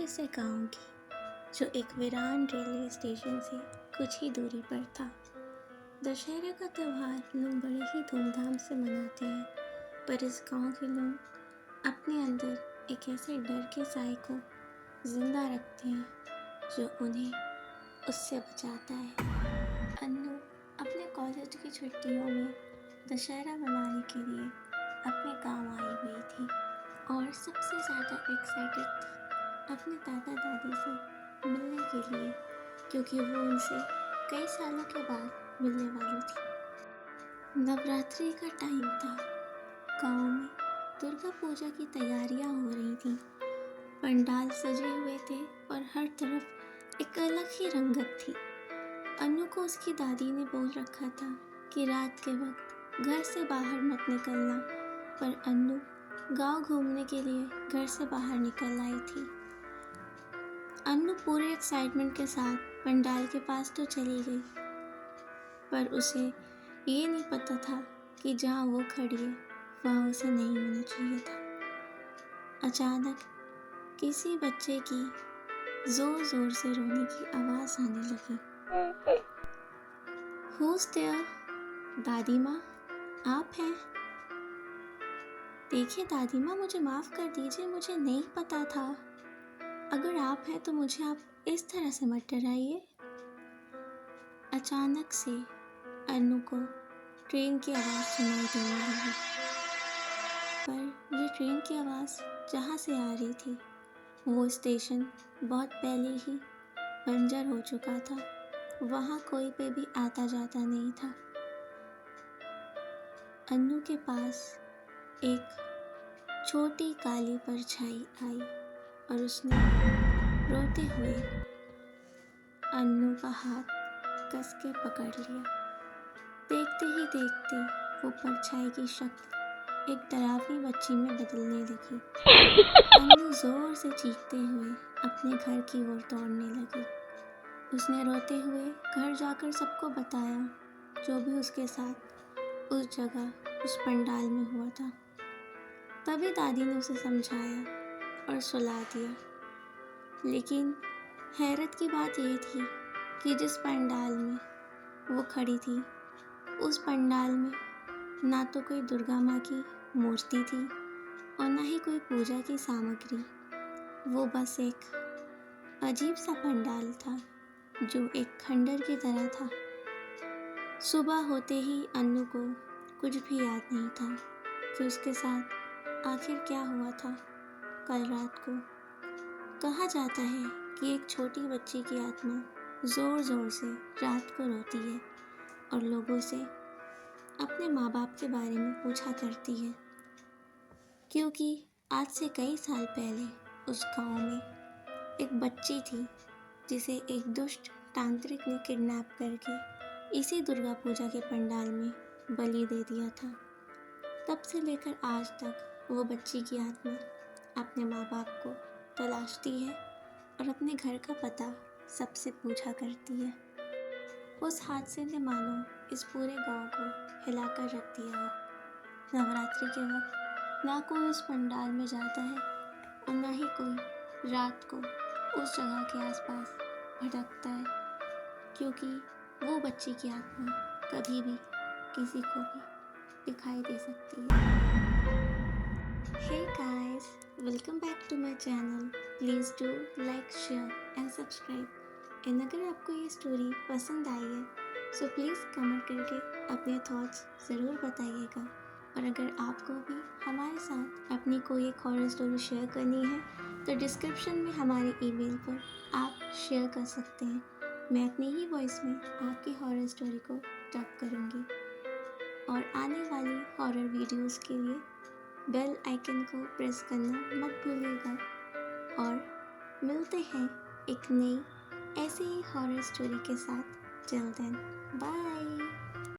छोटे से गांव की, जो एक वीरान रेलवे स्टेशन से कुछ ही दूरी पर था। दशहरे का त्यौहार लोग बड़े ही धूमधाम से मनाते हैं, पर इस गांव के लोग अपने अंदर एक ऐसे डर के साए को जिंदा रखते हैं जो उन्हें उससे बचाता है। अन्नू अपने कॉलेज की छुट्टियों में दशहरा मनाने के लिए अपने गांव आई हुई थी और सबसे ज़्यादा एक्साइटेड थी अपने दादा दादी से मिलने के लिए, क्योंकि वो उनसे कई सालों के बाद मिलने वाली थी। नवरात्रि का टाइम था। गांव में दुर्गा पूजा की तैयारियां हो रही थीं। पंडाल सजे हुए थे और हर तरफ एक अलग ही रंगत थी। अन्नू को उसकी दादी ने बोल रखा था कि रात के वक्त घर से बाहर मत निकलना, पर अन्नू गांव घूमने के लिए घर से बाहर निकल आई थी। अन्नू पूरे एक्साइटमेंट के साथ पंडाल के पास तो चली गई, पर उसे ये नहीं पता था कि जहाँ वो खड़ी है वहाँ उसे नहीं होना चाहिए था। अचानक किसी बच्चे की जोर जोर से रोने की आवाज़ आने लगी। Who's there? दादी माँ, आप हैं? देखिए दादी माँ, मुझे माफ़ कर दीजिए, मुझे नहीं पता था। अगर आप हैं तो मुझे आप इस तरह से मत डराइए। अचानक से अन्नू को ट्रेन की आवाज़ सुनाई देने लगी, पर ये ट्रेन की आवाज़ जहाँ से आ रही थी वो स्टेशन बहुत पहले ही बंजर हो चुका था। वहाँ कोई पे भी आता जाता नहीं था। अन्नू के पास एक छोटी काली परछाई आई और उसने रोते हुए अन्नू का हाथ कस के पकड़ लिया। देखते ही देखते वो परछाई की शक्ल एक डरावनी बच्ची में बदलने लगी। अन्नू जोर से चीखते हुए अपने घर की ओर दौड़ने लगी। उसने रोते हुए घर जाकर सबको बताया जो भी उसके साथ उस जगह, उस पंडाल में हुआ था। तभी दादी ने उसे समझाया और सुला दिया। लेकिन हैरत की बात यह थी कि जिस पंडाल में वो खड़ी थी, उस पंडाल में ना तो कोई दुर्गा माँ की मूर्ति थी और ना ही कोई पूजा की सामग्री। वो बस एक अजीब सा पंडाल था जो एक खंडर की तरह था। सुबह होते ही अन्नू को कुछ भी याद नहीं था कि उसके साथ आखिर क्या हुआ था कल रात को। कहा जाता है कि एक छोटी बच्ची की आत्मा ज़ोर ज़ोर से रात को रोती है और लोगों से अपने माँ बाप के बारे में पूछा करती है, क्योंकि आज से कई साल पहले उस गांव में एक बच्ची थी जिसे एक दुष्ट तांत्रिक ने किडनैप करके इसी दुर्गा पूजा के पंडाल में बलि दे दिया था। तब से लेकर आज तक वो बच्ची की आत्मा अपने माँ बाप को तलाशती है और अपने घर का पता सबसे पूछा करती है। उस हादसे ने मानो इस पूरे गांव को हिलाकर रख दिया हो। नवरात्रि के वक्त ना कोई उस पंडाल में जाता है और ना ही कोई रात को उस जगह के आसपास भटकता है, क्योंकि वो बच्ची की आत्मा कभी भी किसी को भी दिखाई दे सकती है। Hey guys, welcome back to my channel. Please do like, share and subscribe. And अगर आपको ये स्टोरी पसंद आई है तो प्लीज़ कमेंट करके अपने थॉट्स ज़रूर बताइएगा। और अगर आपको भी हमारे साथ अपनी कोई एक हॉरर स्टोरी शेयर करनी है तो डिस्क्रिप्शन में हमारे ईमेल पर आप शेयर कर सकते हैं। मैं अपनी ही वॉइस में आपकी हॉरर स्टोरी को टैग करूँगी। और आने वाली हॉरर वीडियोस के लिए बेल आइकन को प्रेस करना मत भूलिएगा। और मिलते हैं एक नई ऐसी ही हॉरर स्टोरी के साथ। Till then, bye.